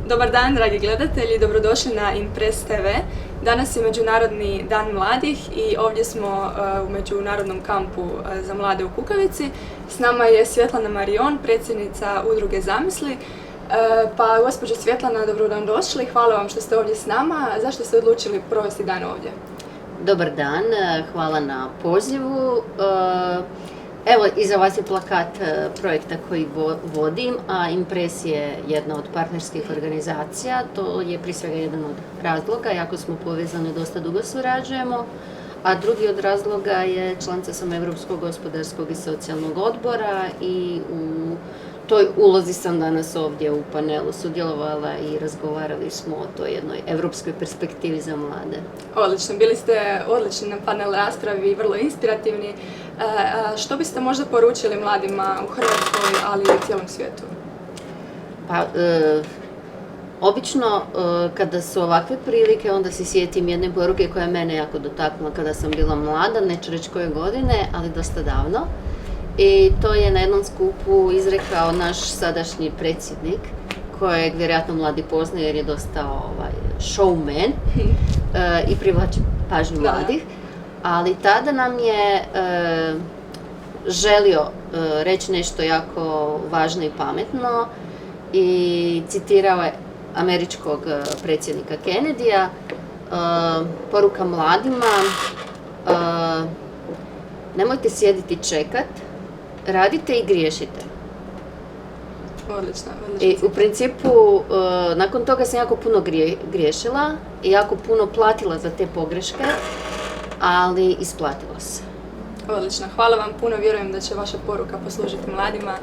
Dobar dan, dragi gledatelji, dobrodošli na Impress TV. Danas je Međunarodni dan mladih i ovdje smo u Međunarodnom kampu za mlade u Kukavici. S nama je Svjetlana Marion, predsjednica udruge Zamisli. Pa, gospođo Svjetlana, dobrodošli, hvala vam što ste ovdje s nama. Zašto ste odlučili provesti dan ovdje? Dobar dan, hvala na pozivu. Evo, iza vas je plakat projekta koji vodim, a Impress je jedna od partnerskih organizacija. To je prije svega jedan od razloga, jako smo povezani, dosta dugo surađujemo. A drugi od razloga je članica sam Europskog gospodarskog i socijalnog odbora i u toj ulozi sam danas ovdje u panelu sudjelovala i razgovarali smo o toj jednoj europskoj perspektivi za mlade. Odlično, bili ste odlični na panel raspravi, vrlo inspirativni. Što biste možda poručili mladima u Hrvatskoj, ali i u cijelom svijetu? Pa, obično kada su ovakve prilike, onda se sjetim jedne poruke koja je mene jako dotaknula kada sam bila mlada, neću reći koje godine, ali dosta davno. I to je na jednom skupu izrekao naš sadašnji predsjednik, kojeg vjerojatno mladi poznaju jer je dosta showman i privlači pažnju mladih. Ali tada nam je želio reći nešto jako važno i pametno i citirao je američkog predsjednika Kennedyja. Poruka mladima, nemojte sjediti i čekat, radite i griješite. Odlično. I u principu, nakon toga sam jako puno griješila i jako puno platila za te pogreške, ali isplatilo se. Odlično. Hvala vam puno, vjerujem da će vaša poruka poslužiti mladima.